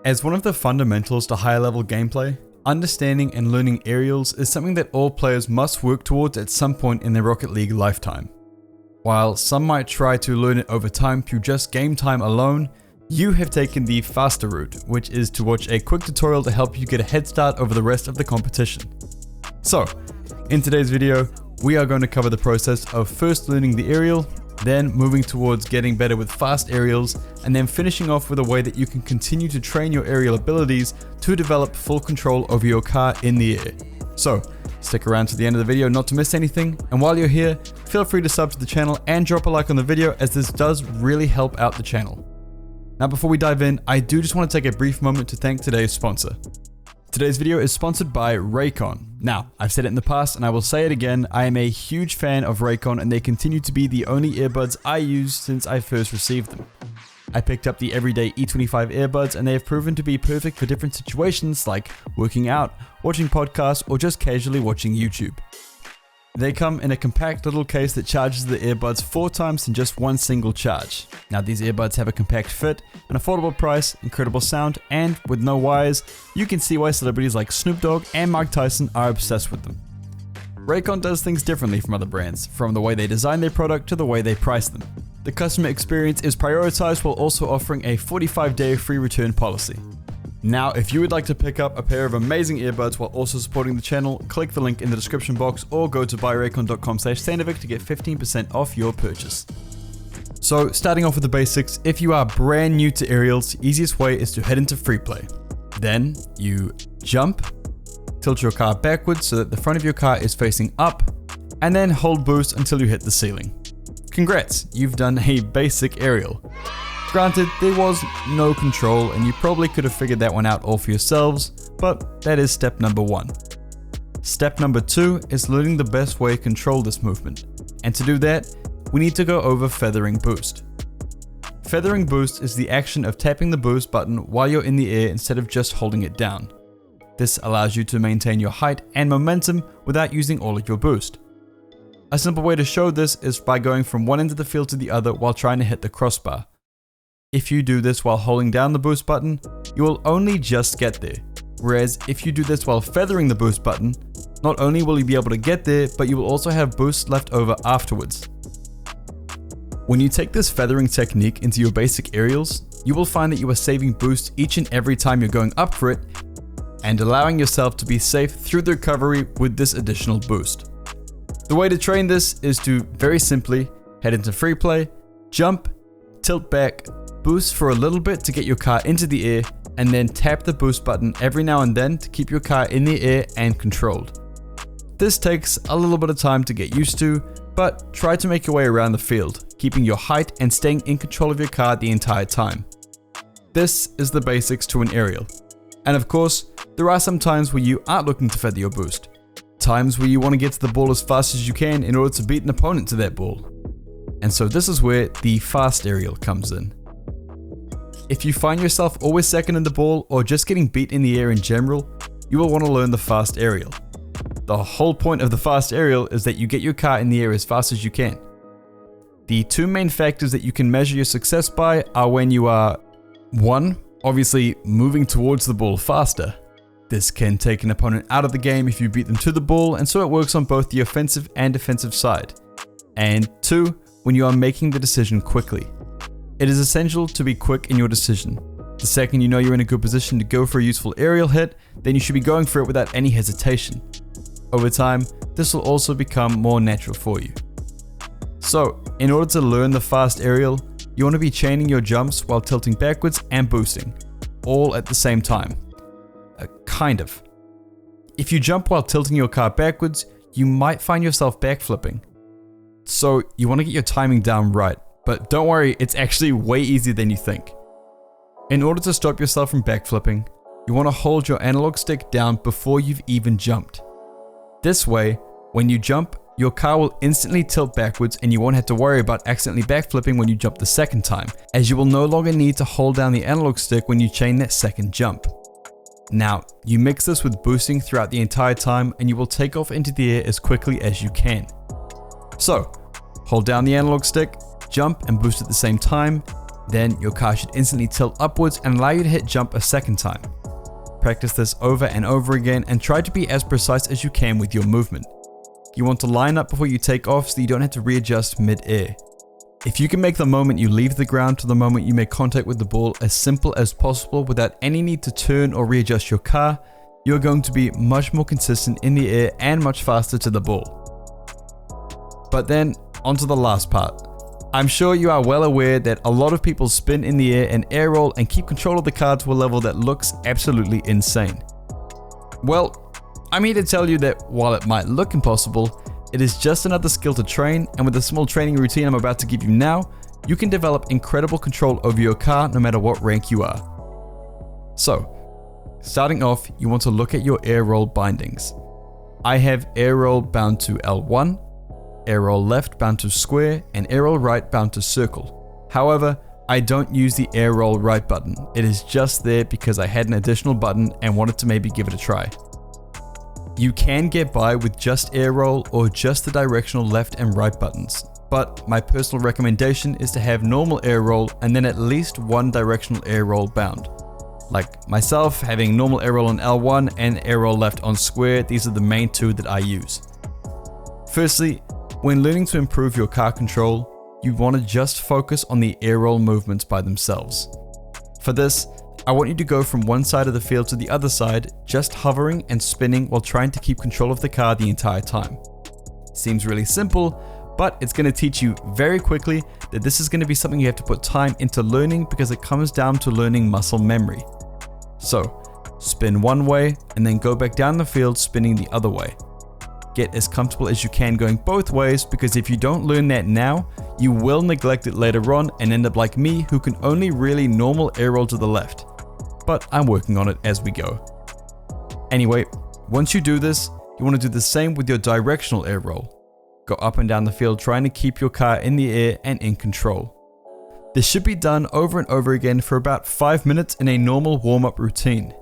As one of the fundamentals to higher level gameplay, understanding and learning aerials is something that all players must work towards at some point in their Rocket League lifetime. While some might try to learn it over time through just game time alone, you have taken the faster route, which is to watch a quick tutorial to help you get a head start over the rest of the competition. So, in today's video, we are going to cover the process of first learning the aerial, then moving towards getting better with fast aerials, and then finishing off with a way that you can continue to train your aerial abilities to develop full control over your car in the air. So, stick around to the end of the video not to miss anything, and while you're here, feel free to sub to the channel and drop a like on the video, as this does really help out the channel. Now before we dive in, I do just want to take a brief moment to thank today's sponsor. Today's video is sponsored by Raycon. Now, I've said it in the past and I will say it again, I am a huge fan of Raycon and they continue to be the only earbuds I use since I first received them. I picked up the everyday E25 earbuds and they have proven to be perfect for different situations like working out, watching podcasts, or just casually watching YouTube. They come in a compact little case that charges the earbuds 4 times in just one single charge. Now these earbuds have a compact fit, an affordable price, incredible sound, and with no wires, you can see why celebrities like Snoop Dogg and Mike Tyson are obsessed with them. Raycon does things differently from other brands, from the way they design their product to the way they price them. The customer experience is prioritized while also offering a 45-day free return policy. Now, if you would like to pick up a pair of amazing earbuds while also supporting the channel, click the link in the description box or go to buyraycon.com/Thanovic to get 15% off your purchase. So, starting off with the basics, if you are brand new to aerials, the easiest way is to head into free play. Then, you jump, tilt your car backwards so that the front of your car is facing up, and then hold boost until you hit the ceiling. Congrats, you've done a basic aerial. Granted, there was no control and you probably could have figured that one out all for yourselves, but that is step number 1. Step number 2 is learning the best way to control this movement. And to do that, we need to go over feathering boost. Feathering boost is the action of tapping the boost button while you're in the air instead of just holding it down. This allows you to maintain your height and momentum without using all of your boost. A simple way to show this is by going from one end of the field to the other while trying to hit the crossbar. If you do this while holding down the boost button, you will only just get there. Whereas if you do this while feathering the boost button, not only will you be able to get there, but you will also have boost left over afterwards. When you take this feathering technique into your basic aerials, you will find that you are saving boost each and every time you're going up for it, and allowing yourself to be safe through the recovery with this additional boost. The way to train this is to very simply head into free play, jump, tilt back, boost for a little bit to get your car into the air, and then tap the boost button every now and then to keep your car in the air and controlled. This takes a little bit of time to get used to, but try to make your way around the field, keeping your height and staying in control of your car the entire time. This is the basics to an aerial. And of course, there are some times where you aren't looking to feather your boost. Times where you want to get to the ball as fast as you can in order to beat an opponent to that ball. And so this is where the fast aerial comes in. If you find yourself always second in the ball or just getting beat in the air in general, you will want to learn the fast aerial. The whole point of the fast aerial is that you get your car in the air as fast as you can. The 2 main factors that you can measure your success by are when you are 1. Obviously moving towards the ball faster. This can take an opponent out of the game if you beat them to the ball, and so it works on both the offensive and defensive side. And 2, when you are making the decision quickly. It is essential to be quick in your decision. The second you know you're in a good position to go for a useful aerial hit, then you should be going for it without any hesitation. Over time, this will also become more natural for you. So, in order to learn the fast aerial, you want to be chaining your jumps while tilting backwards and boosting, all at the same time. Kind of. If you jump while tilting your car backwards, you might find yourself backflipping. So, you want to get your timing down right. But don't worry, it's actually way easier than you think. In order to stop yourself from backflipping, you want to hold your analog stick down before you've even jumped. This way, when you jump, your car will instantly tilt backwards and you won't have to worry about accidentally backflipping when you jump the second time, as you will no longer need to hold down the analog stick when you chain that second jump. Now, you mix this with boosting throughout the entire time and you will take off into the air as quickly as you can. So, hold down the analog stick, jump and boost at the same time, Then your car should instantly tilt upwards and allow you to hit jump a second time. Practice this over and over again and try to be as precise as you can with your movement. You want to line up before you take off so you don't have to readjust mid-air. If you can make the moment you leave the ground to the moment you make contact with the ball as simple as possible without any need to turn or readjust your car, you're going to be much more consistent in the air and much faster to the ball. But then, onto the last part. I'm sure you are well aware that a lot of people spin in the air and air roll and keep control of the car to a level that looks absolutely insane. Well, I'm here to tell you that while it might look impossible, it is just another skill to train, and with the small training routine I'm about to give you now, you can develop incredible control over your car no matter what rank you are. So, starting off, you want to look at your air roll bindings. I have air roll bound to L1, air roll left bound to square, and air roll right bound to circle. However, I don't use the air roll right button. It is just there because I had an additional button and wanted to maybe give it a try. You can get by with just air roll or just the directional left and right buttons, but my personal recommendation is to have normal air roll and then at least one directional air roll bound. Like myself, having normal air roll on L1 and air roll left on square, these are the main two that I use. Firstly, when learning to improve your car control, you want to just focus on the air roll movements by themselves. For this, I want you to go from one side of the field to the other side, just hovering and spinning while trying to keep control of the car the entire time. Seems really simple, but it's going to teach you very quickly that this is going to be something you have to put time into learning because it comes down to learning muscle memory. So, spin one way and then go back down the field spinning the other way. Get as comfortable as you can going both ways, because if you don't learn that now, you will neglect it later on and end up like me, who can only really normal air roll to the left. But I'm working on it as we go. Anyway, once you do this, you want to do the same with your directional air roll. Go up and down the field trying to keep your car in the air and in control. This should be done over and over again for about 5 minutes in a normal warm-up routine.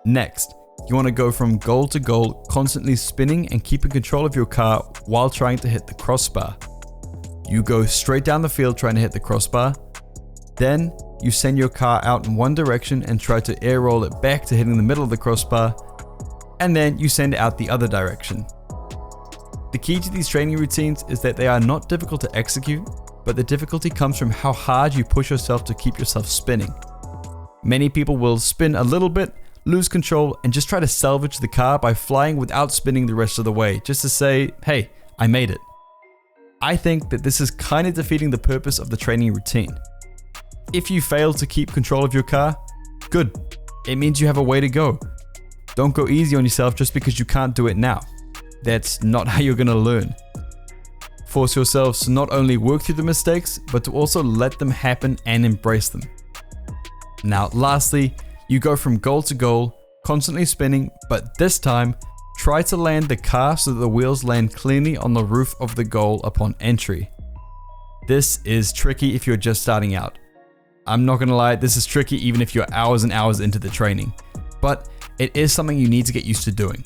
Next, you want to go from goal to goal, constantly spinning and keeping control of your car while trying to hit the crossbar. You go straight down the field trying to hit the crossbar. Then, you send your car out in one direction and try to air roll it back to hitting the middle of the crossbar, and then you send it out the other direction. The key to these training routines is that they are not difficult to execute, but the difficulty comes from how hard you push yourself to keep yourself spinning. Many people will spin a little bit, lose control, and just try to salvage the car by flying without spinning the rest of the way, just to say, hey, I made it. I think that this is kind of defeating the purpose of the training routine. If you fail to keep control of your car, good. It means you have a way to go. Don't go easy on yourself just because you can't do it now. That's not how you're going to learn. Force yourselves to not only work through the mistakes, but to also let them happen and embrace them. Now, lastly, you go from goal to goal, constantly spinning, but this time, try to land the car so that the wheels land cleanly on the roof of the goal upon entry. This is tricky if you're just starting out. I'm not gonna lie, this is tricky even if you're hours and hours into the training, but it is something you need to get used to doing.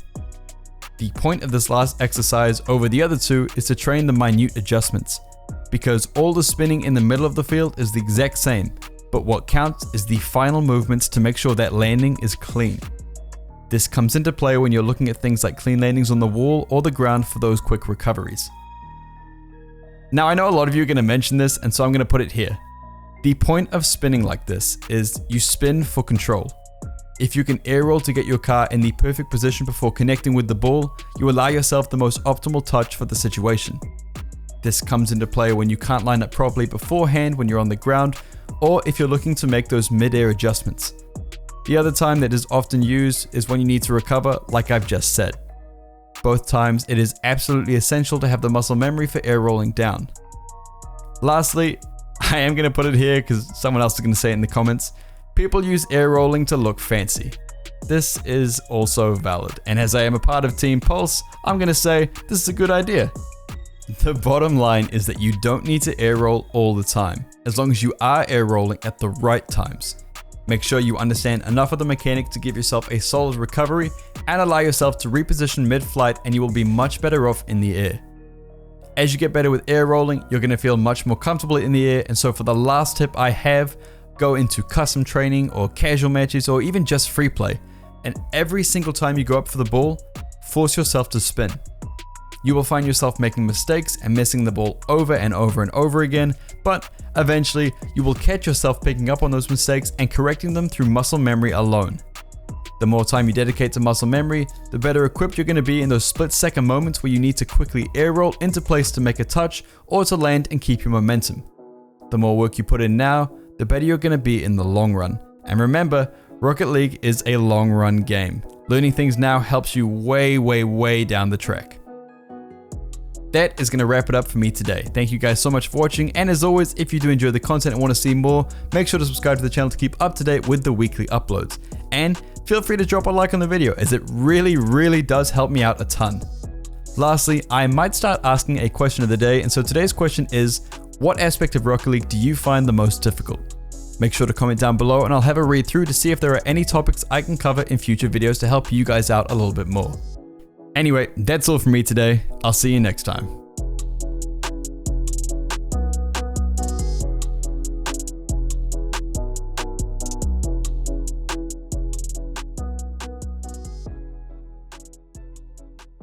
The point of this last exercise over the other two is to train the minute adjustments, because all the spinning in the middle of the field is the exact same, but what counts is the final movements to make sure that landing is clean. This comes into play when you're looking at things like clean landings on the wall or the ground for those quick recoveries. Now, I know a lot of you are going to mention this, and so I'm going to put it here. The point of spinning like this is you spin for control. If you can air roll to get your car in the perfect position before connecting with the ball, you allow yourself the most optimal touch for the situation. This comes into play when you can't line up properly beforehand when you're on the ground, or if you're looking to make those mid-air adjustments. The other time that is often used is when you need to recover, like I've just said. Both times it is absolutely essential to have the muscle memory for air rolling down. Lastly, I am going to put it here because someone else is going to say it in the comments. People use air rolling to look fancy. This is also valid, and as I am a part of Team Pulse, I'm going to say this is a good idea. The bottom line is that you don't need to air roll all the time, as long as you are air rolling at the right times. Make sure you understand enough of the mechanic to give yourself a solid recovery and allow yourself to reposition mid-flight, and you will be much better off in the air. As you get better with air rolling, you're going to feel much more comfortable in the air, and so for the last tip I have, go into custom training or casual matches or even just free play, and every single time you go up for the ball, force yourself to spin. You will find yourself making mistakes and missing the ball over and over and over again, but eventually you will catch yourself picking up on those mistakes and correcting them through muscle memory alone. The more time you dedicate to muscle memory, the better equipped you're going to be in those split-second moments where you need to quickly air roll into place to make a touch or to land and keep your momentum. The more work you put in now, the better you're going to be in the long run. And remember, Rocket League is a long run game. Learning things now helps you way down the track. That is going to wrap it up for me today. Thank you guys so much for watching, and as always, if you do enjoy the content and want to see more, make sure to subscribe to the channel to keep up to date with the weekly uploads. And feel free to drop a like on the video, as it really does help me out a ton. Lastly, I might start asking a question of the day, and so today's question is, what aspect of Rocket League do you find the most difficult? Make sure to comment down below and I'll have a read through to see if there are any topics I can cover in future videos to help you guys out a little bit more. Anyway, that's all from me today. I'll see you next time.